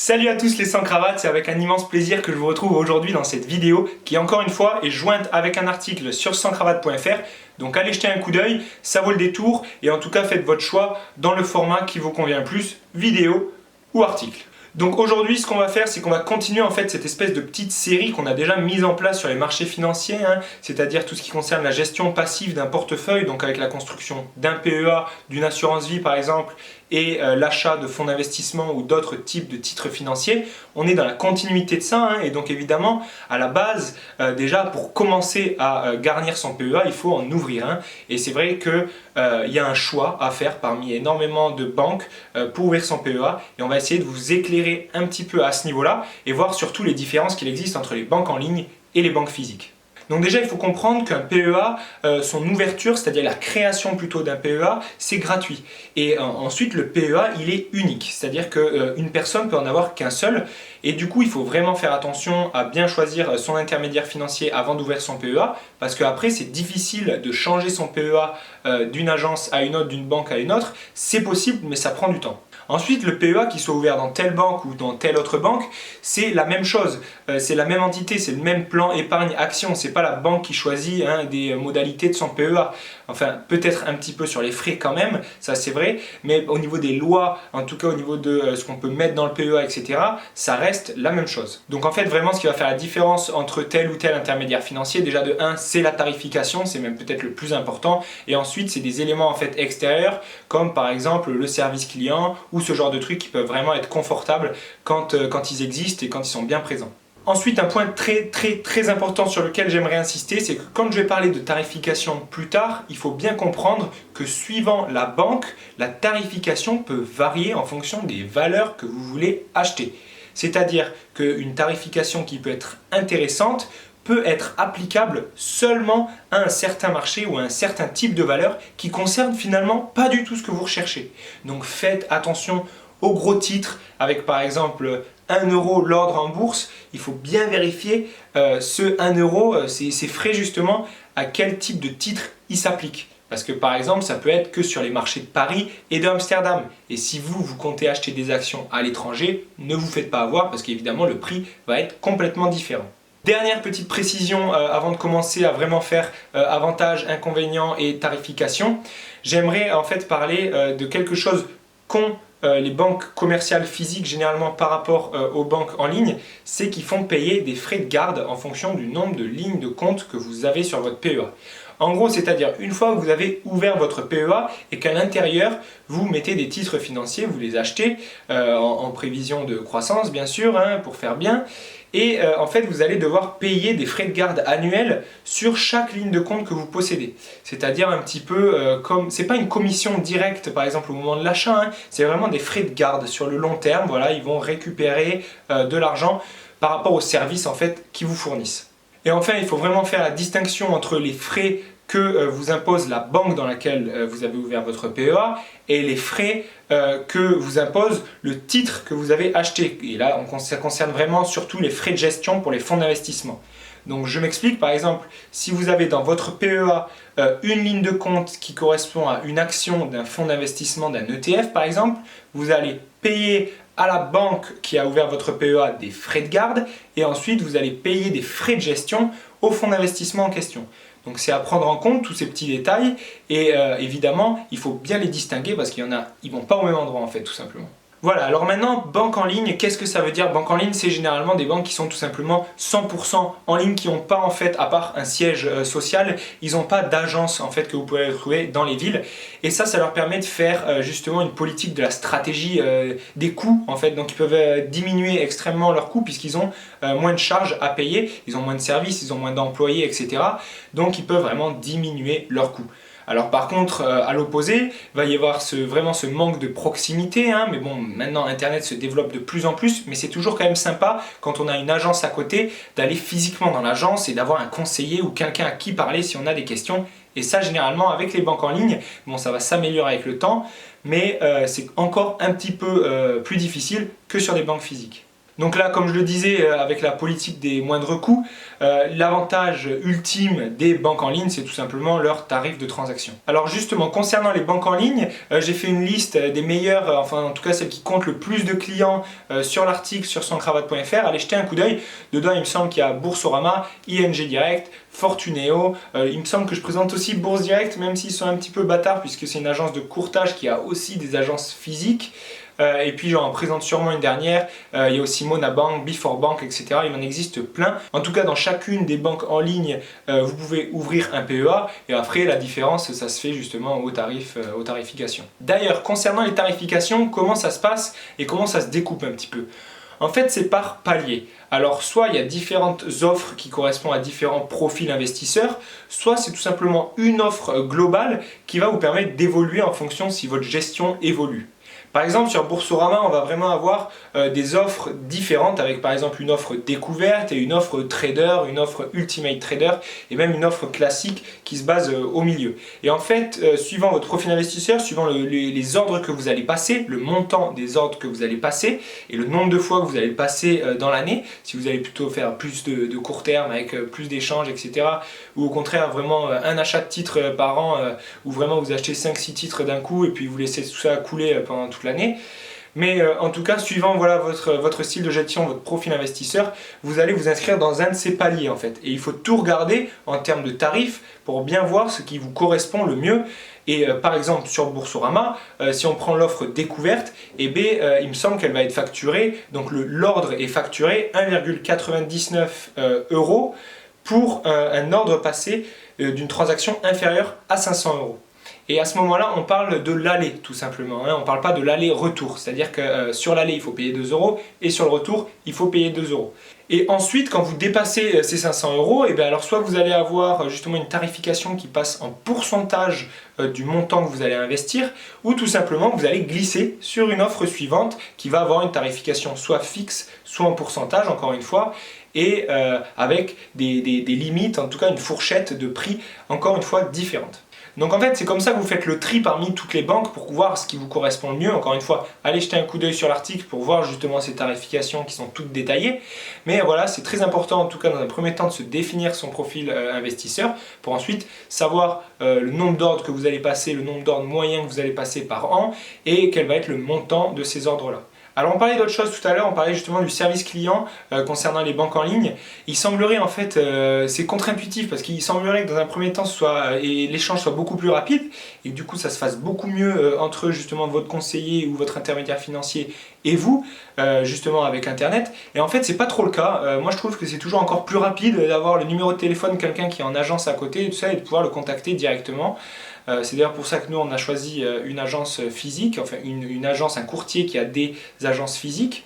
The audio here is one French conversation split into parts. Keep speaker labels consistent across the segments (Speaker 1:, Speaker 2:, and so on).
Speaker 1: Salut à tous les sans cravates, c'est avec un immense plaisir que je vous retrouve aujourd'hui dans cette vidéo qui encore une fois est jointe avec un article sur sanscravate.fr. Donc allez jeter un coup d'œil, ça vaut le détour et en tout cas faites votre choix dans le format qui vous convient le plus, vidéo ou article. Donc aujourd'hui ce qu'on va faire c'est qu'on va continuer en fait cette espèce de petite série qu'on a déjà mise en place sur les marchés financiers, c'est-à-dire tout ce qui concerne la gestion passive d'un portefeuille, donc avec la construction d'un PEA, d'une assurance vie par exemple, et l'achat de fonds d'investissement ou d'autres types de titres financiers. On est dans la continuité de ça et donc évidemment à la base déjà pour commencer à garnir son PEA il faut en ouvrir un et c'est vrai qu'il y a un choix à faire parmi énormément de banques pour ouvrir son PEA et on va essayer de vous éclairer un petit peu à ce niveau là et voir surtout les différences qu'il existe entre les banques en ligne et les banques physiques. Donc déjà il faut comprendre qu'un PEA, son ouverture, c'est-à-dire la création plutôt d'un PEA, c'est gratuit. Et ensuite le PEA il est unique, c'est-à-dire qu'une personne peut en avoir qu'un seul. Et du coup il faut vraiment faire attention à bien choisir son intermédiaire financier avant d'ouvrir son PEA, parce qu'après c'est difficile de changer son PEA d'une agence à une autre, d'une banque à une autre. C'est possible mais ça prend du temps. Ensuite, le PEA qui soit ouvert dans telle banque ou dans telle autre banque, c'est la même chose, c'est la même entité, c'est le même plan épargne-action, c'est pas la banque qui choisit des modalités de son PEA. Enfin, peut-être un petit peu sur les frais quand même, ça c'est vrai, mais au niveau des lois, en tout cas au niveau de ce qu'on peut mettre dans le PEA, etc., ça reste la même chose. Donc en fait, vraiment, ce qui va faire la différence entre tel ou tel intermédiaire financier, déjà de 1, c'est la tarification, c'est même peut-être le plus important, et ensuite, c'est des éléments en fait extérieurs, comme par exemple le service client, ou ce genre de trucs qui peuvent vraiment être confortables quand ils existent et quand ils sont bien présents. Ensuite, un point très important sur lequel j'aimerais insister, c'est que quand je vais parler de tarification plus tard, il faut bien comprendre que suivant la banque, la tarification peut varier en fonction des valeurs que vous voulez acheter. C'est-à-dire qu'une tarification qui peut être intéressante peut être applicable seulement à un certain marché ou à un certain type de valeur qui concerne finalement pas du tout ce que vous recherchez. Donc faites attention aux gros titres avec par exemple 1 euro l'ordre en bourse. Il faut bien vérifier ce 1 euro, ces frais justement, à quel type de titre il s'applique. Parce que par exemple, ça peut être que sur les marchés de Paris et d'Amsterdam. Et si vous comptez acheter des actions à l'étranger, ne vous faites pas avoir parce qu'évidemment le prix va être complètement différent. Dernière petite précision avant de commencer à vraiment faire avantages, inconvénients et tarification. J'aimerais en fait parler de quelque chose qu'ont les banques commerciales physiques généralement par rapport aux banques en ligne, c'est qu'ils font payer des frais de garde en fonction du nombre de lignes de compte que vous avez sur votre PEA. En gros, c'est-à-dire une fois que vous avez ouvert votre PEA et qu'à l'intérieur, vous mettez des titres financiers, vous les achetez en prévision de croissance bien sûr, pour faire bien. Et en fait, vous allez devoir payer des frais de garde annuels sur chaque ligne de compte que vous possédez. C'est-à-dire un petit peu comme, c'est pas une commission directe par exemple au moment de l'achat, c'est vraiment des frais de garde sur le long terme. Voilà, ils vont récupérer de l'argent par rapport aux services en fait qu'ils vous fournissent. Et enfin, il faut vraiment faire la distinction entre les frais que vous impose la banque dans laquelle vous avez ouvert votre PEA et les frais que vous impose le titre que vous avez acheté. Et là, ça concerne vraiment surtout les frais de gestion pour les fonds d'investissement. Donc je m'explique, par exemple, si vous avez dans votre PEA une ligne de compte qui correspond à une action d'un fonds d'investissement, d'un ETF par exemple, vous allez payer à la banque qui a ouvert votre PEA des frais de garde et ensuite vous allez payer des frais de gestion au fonds d'investissement en question. Donc c'est à prendre en compte tous ces petits détails et évidemment il faut bien les distinguer parce qu'il y en a, ils vont pas au même endroit en fait tout simplement. Voilà, alors maintenant, banque en ligne, qu'est-ce que ça veut dire? Banque en ligne, c'est généralement des banques qui sont tout simplement 100% en ligne, qui n'ont pas en fait, à part un siège social, ils n'ont pas d'agence en fait que vous pouvez retrouver dans les villes. Et ça leur permet de faire justement une politique de la stratégie des coûts en fait. Donc ils peuvent diminuer extrêmement leurs coûts puisqu'ils ont moins de charges à payer, ils ont moins de services, ils ont moins d'employés, etc. Donc ils peuvent vraiment diminuer leurs coûts. Alors par contre, à l'opposé, il va y avoir vraiment ce manque de proximité, mais bon, maintenant Internet se développe de plus en plus, mais c'est toujours quand même sympa quand on a une agence à côté, d'aller physiquement dans l'agence et d'avoir un conseiller ou quelqu'un à qui parler si on a des questions. Et ça, généralement, avec les banques en ligne, bon, ça va s'améliorer avec le temps, mais c'est encore un petit peu plus difficile que sur les banques physiques. Donc là, comme je le disais, avec la politique des moindres coûts, l'avantage ultime des banques en ligne, c'est tout simplement leur tarif de transaction. Alors justement, concernant les banques en ligne, j'ai fait une liste des meilleures, enfin en tout cas celles qui comptent le plus de clients sur l'article sur sanscravate.fr. Allez jeter un coup d'œil. Dedans, il me semble qu'il y a Boursorama, ING Direct, Fortuneo. Il me semble que je présente aussi Bourse Direct, même s'ils sont un petit peu bâtards, puisque c'est une agence de courtage qui a aussi des agences physiques. Et puis j'en présente sûrement une dernière, il y a aussi Monabank, Before Bank, etc. Il en existe plein. En tout cas, dans chacune des banques en ligne, vous pouvez ouvrir un PEA et après la différence, ça se fait justement aux tarifications. D'ailleurs, concernant les tarifications, comment ça se passe et comment ça se découpe un petit peu? En fait, c'est par palier. Alors, soit il y a différentes offres qui correspondent à différents profils investisseurs, soit c'est tout simplement une offre globale qui va vous permettre d'évoluer en fonction si votre gestion évolue. Par exemple, sur Boursorama, on va vraiment avoir des offres différentes avec par exemple une offre découverte et une offre trader, une offre ultimate trader et même une offre classique qui se base au milieu. Et en fait, suivant votre profil investisseur, suivant les ordres que vous allez passer, le montant des ordres que vous allez passer et le nombre de fois que vous allez le passer dans l'année, si vous allez plutôt faire plus de court terme avec plus d'échanges, etc. ou au contraire vraiment un achat de titres par an où vraiment vous achetez 5-6 titres d'un coup et puis vous laissez tout ça couler pendant toute l'année. Mais en tout cas, suivant voilà, votre style de gestion, votre profil investisseur, vous allez vous inscrire dans un de ces paliers en fait. Et il faut tout regarder en termes de tarifs pour bien voir ce qui vous correspond le mieux. Et par exemple sur Boursorama, si on prend l'offre découverte, il me semble qu'elle va être facturée, donc l'ordre est facturé 1,99 € pour un ordre passé d'une transaction inférieure à 500 €. Et à ce moment-là, on parle de l'aller tout simplement, hein. On ne parle pas de l'aller-retour, c'est-à-dire que sur l'aller, il faut payer 2 € et sur le retour, il faut payer 2 €. Et ensuite, quand vous dépassez ces 500 €, et bien alors soit vous allez avoir justement une tarification qui passe en pourcentage du montant que vous allez investir, ou tout simplement vous allez glisser sur une offre suivante qui va avoir une tarification soit fixe, soit en pourcentage, encore une fois, et avec des limites, en tout cas une fourchette de prix, encore une fois, différente. Donc en fait, c'est comme ça que vous faites le tri parmi toutes les banques pour voir ce qui vous correspond le mieux. Encore une fois, allez jeter un coup d'œil sur l'article pour voir justement ces tarifications qui sont toutes détaillées. Mais voilà, c'est très important en tout cas dans un premier temps de se définir son profil investisseur pour ensuite savoir le nombre d'ordres que vous allez passer, le nombre d'ordres moyens que vous allez passer par an et quel va être le montant de ces ordres-là. Alors on parlait d'autre chose tout à l'heure, on parlait justement du service client concernant les banques en ligne. Il semblerait en fait, c'est contre-intuitif parce qu'il semblerait que dans un premier temps l'échange soit beaucoup plus rapide et que du coup ça se fasse beaucoup mieux entre justement votre conseiller ou votre intermédiaire financier et vous, justement avec internet. Et en fait c'est pas trop le cas, moi je trouve que c'est toujours encore plus rapide d'avoir le numéro de téléphone de quelqu'un qui est en agence à côté et tout ça et de pouvoir le contacter directement. C'est d'ailleurs pour ça que nous on a choisi une agence physique, enfin une agence, un courtier qui a des agences physiques.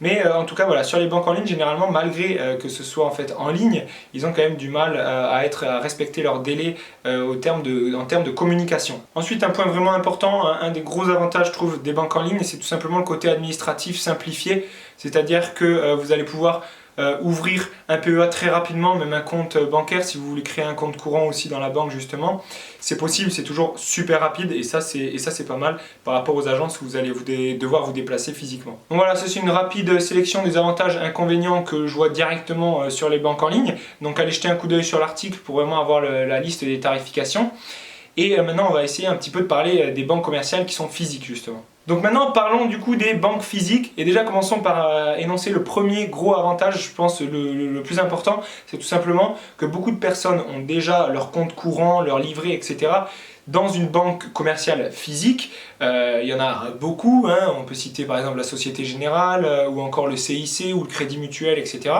Speaker 1: Mais en tout cas voilà, sur les banques en ligne, généralement malgré que ce soit en fait en ligne, ils ont quand même du mal à respecter leurs délais en termes de communication. Ensuite, un point vraiment important, un des gros avantages je trouve des banques en ligne, c'est tout simplement le côté administratif simplifié, c'est-à-dire que vous allez pouvoir ouvrir un PEA très rapidement, même un compte bancaire si vous voulez créer un compte courant aussi dans la banque justement. C'est possible, c'est toujours super rapide et ça c'est pas mal par rapport aux agences où vous allez devoir vous déplacer physiquement. Donc voilà, c'est une rapide sélection des avantages et inconvénients que je vois directement sur les banques en ligne. Donc allez jeter un coup d'œil sur l'article pour vraiment avoir la liste des tarifications. Et maintenant on va essayer un petit peu de parler des banques commerciales qui sont physiques justement. Donc maintenant parlons du coup des banques physiques et déjà commençons par énoncer le premier gros avantage, je pense le plus important, c'est tout simplement que beaucoup de personnes ont déjà leur compte courant, leur livret, etc. dans une banque commerciale physique. Il y en a beaucoup, hein. On peut citer par exemple la Société Générale ou encore le CIC ou le Crédit Mutuel, etc.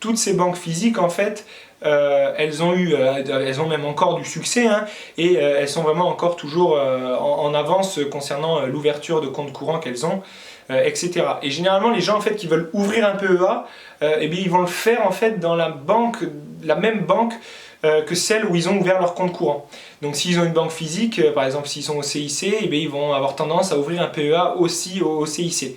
Speaker 1: Toutes ces banques physiques en fait, elles ont même encore du succès hein, et elles sont vraiment encore toujours en avance concernant l'ouverture de comptes courants qu'elles ont, etc. Et généralement les gens en fait qui veulent ouvrir un PEA, eh bien, ils vont le faire en fait dans la même banque que celle où ils ont ouvert leur compte courant. Donc s'ils ont une banque physique, par exemple s'ils sont au CIC, eh bien, ils vont avoir tendance à ouvrir un PEA aussi au CIC.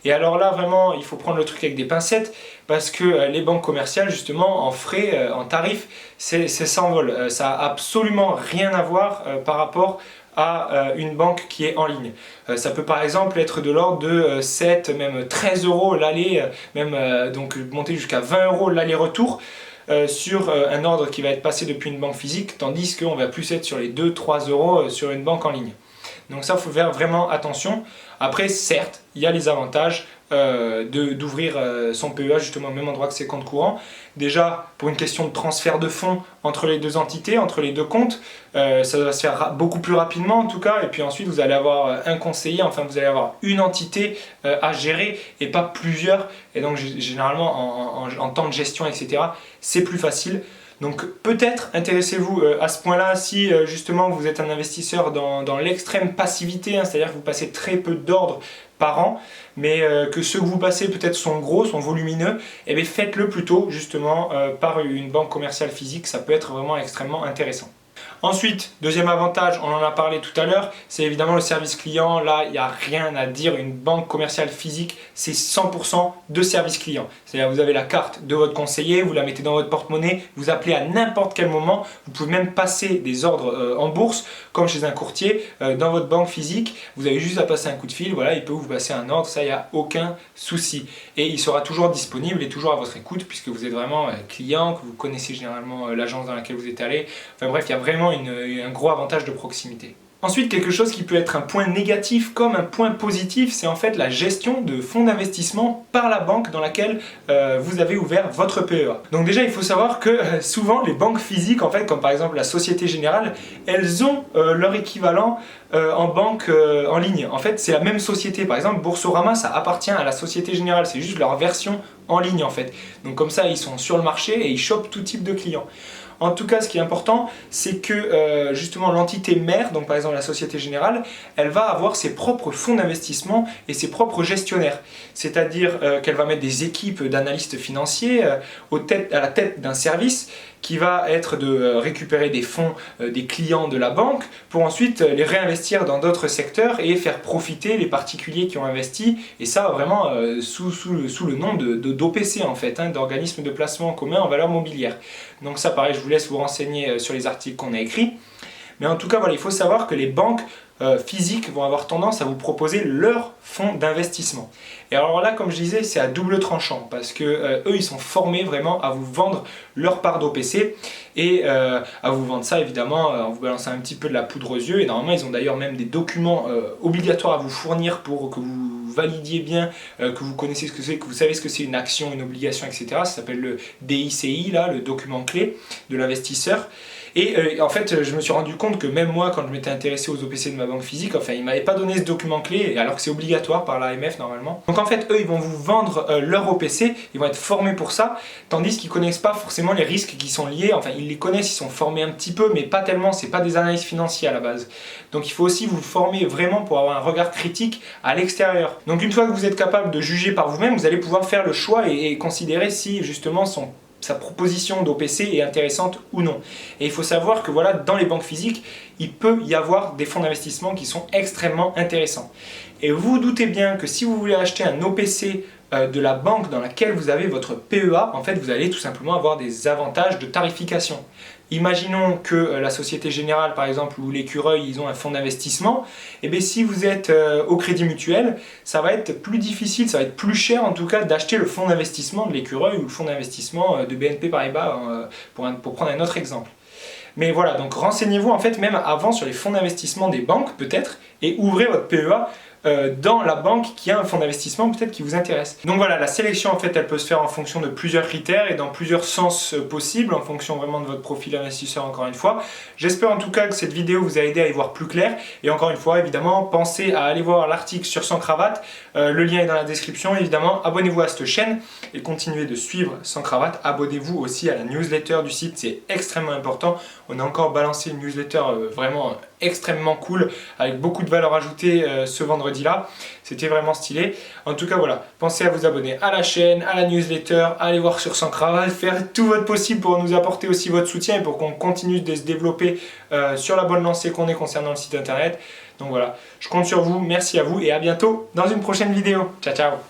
Speaker 1: Et alors là, vraiment, il faut prendre le truc avec des pincettes parce que les banques commerciales, justement, en frais, en tarifs, c'est sans vol. Ça n'a absolument rien à voir par rapport à une banque qui est en ligne. Ça peut par exemple être de l'ordre de 7, même 13 euros l'aller, donc monter jusqu'à 20 euros l'aller-retour. Sur un ordre qui va être passé depuis une banque physique, tandis qu'on va plus être sur les 2-3 euros sur une banque en ligne. Donc ça, il faut faire vraiment attention. Après, certes, il y a les avantages d'ouvrir son PEA justement au même endroit que ses comptes courants. Déjà, pour une question de transfert de fonds entre les deux entités, entre les deux comptes, ça va se faire beaucoup plus rapidement en tout cas. Et puis ensuite, vous allez avoir un conseiller, enfin vous allez avoir une entité à gérer et pas plusieurs. Et donc généralement, en temps de gestion, etc., c'est plus facile. Donc peut-être intéressez-vous à ce point-là si justement vous êtes un investisseur dans l'extrême passivité, hein, c'est-à-dire que vous passez très peu d'ordres par an, mais que ceux que vous passez peut-être sont gros, sont volumineux, et bien faites-le plutôt justement par une banque commerciale physique, ça peut être vraiment extrêmement intéressant. Ensuite, deuxième avantage, on en a parlé tout à l'heure, c'est évidemment le service client. Là, il n'y a rien à dire. Une banque commerciale physique, c'est 100% de service client. C'est-à-dire vous avez la carte de votre conseiller, vous la mettez dans votre porte-monnaie, vous appelez à n'importe quel moment. Vous pouvez même passer des ordres en bourse, comme chez un courtier, dans votre banque physique. Vous avez juste à passer un coup de fil, voilà, il peut vous passer un ordre, ça, il n'y a aucun souci. Et il sera toujours disponible et toujours à votre écoute, puisque vous êtes vraiment client, que vous connaissez généralement l'agence dans laquelle vous êtes allé. Enfin bref, il y a vraiment un gros avantage de proximité. Ensuite, quelque chose qui peut être un point négatif comme un point positif, c'est en fait la gestion de fonds d'investissement par la banque dans laquelle vous avez ouvert votre PEA. Donc déjà, il faut savoir que souvent les banques physiques, en fait, comme par exemple la Société Générale, elles ont leur équivalent en banque en ligne. En fait, c'est la même société. Par exemple, Boursorama, ça appartient à la Société Générale, c'est juste leur version en ligne en fait. Donc comme ça, ils sont sur le marché et ils chopent tout type de clients. En tout cas, ce qui est important, c'est que justement l'entité mère, donc par exemple la Société Générale, elle va avoir ses propres fonds d'investissement et ses propres gestionnaires. C'est-à-dire qu'elle va mettre des équipes d'analystes financiers à la tête d'un service qui va être de récupérer des fonds des clients de la banque pour ensuite les réinvestir dans d'autres secteurs et faire profiter les particuliers qui ont investi, et ça vraiment sous le nom d'OPC en fait, hein, d'organismes de placement commun en valeur mobilière. Donc ça pareil, je vous laisse vous renseigner sur les articles qu'on a écrits. Mais en tout cas, voilà, il faut savoir que les banques physiques vont avoir tendance à vous proposer leur fonds d'investissement. Et alors là, comme je disais, c'est à double tranchant parce que eux, ils sont formés vraiment à vous vendre leur part d'OPC et à vous vendre ça évidemment en vous balançant un petit peu de la poudre aux yeux. Et normalement, ils ont d'ailleurs même des documents obligatoires à vous fournir pour que vous validiez bien, que vous connaissez ce que c'est, que vous savez ce que c'est une action, une obligation, etc. Ça s'appelle le DICI, là, le document clé de l'investisseur. Et en fait, je me suis rendu compte que même moi, quand je m'étais intéressé aux OPC de ma banque physique, enfin, ils ne m'avaient pas donné ce document clé, alors que c'est obligatoire par l'AMF normalement. Donc en fait, eux, ils vont vous vendre leur OPC, ils vont être formés pour ça, tandis qu'ils ne connaissent pas forcément les risques qui sont liés. Enfin, ils les connaissent, ils sont formés un petit peu, mais pas tellement, c'est pas des analyses financières à la base. Donc il faut aussi vous former vraiment pour avoir un regard critique à l'extérieur. Donc une fois que vous êtes capable de juger par vous-même, vous allez pouvoir faire le choix et considérer si justement sa proposition d'OPC est intéressante ou non. Et il faut savoir que voilà, dans les banques physiques, il peut y avoir des fonds d'investissement qui sont extrêmement intéressants. Et vous vous doutez bien que si vous voulez acheter un OPC de la banque dans laquelle vous avez votre PEA, en fait vous allez tout simplement avoir des avantages de tarification. Imaginons que la Société Générale, par exemple, ou l'Écureuil, ils ont un fonds d'investissement. Et bien si vous êtes au Crédit Mutuel, ça va être plus difficile, ça va être plus cher en tout cas d'acheter le fonds d'investissement de l'Écureuil ou le fonds d'investissement de BNP Paribas, pour prendre un autre exemple. Mais voilà, donc renseignez-vous en fait même avant sur les fonds d'investissement des banques peut-être, et ouvrez votre PEA dans la banque qui a un fonds d'investissement peut-être qui vous intéresse. Donc voilà, la sélection en fait elle peut se faire en fonction de plusieurs critères et dans plusieurs sens possibles, en fonction vraiment de votre profil investisseur encore une fois. J'espère en tout cas que cette vidéo vous a aidé à y voir plus clair, et encore une fois évidemment pensez à aller voir l'article sur Sans Cravate, le lien est dans la description évidemment. Abonnez-vous à cette chaîne et continuez de suivre Sans Cravate. Abonnez-vous aussi à la newsletter du site, c'est extrêmement important. On a encore balancé une newsletter vraiment extrêmement cool avec beaucoup de valeur ajoutée ce vendredi là, c'était vraiment stylé. En tout cas voilà, pensez à vous abonner à la chaîne, à la newsletter, à aller voir sur Sans Cravate, faire tout votre possible pour nous apporter aussi votre soutien et pour qu'on continue de se développer sur la bonne lancée qu'on est concernant le site internet. Donc voilà, je compte sur vous, merci à vous et à bientôt dans une prochaine vidéo. Ciao ciao.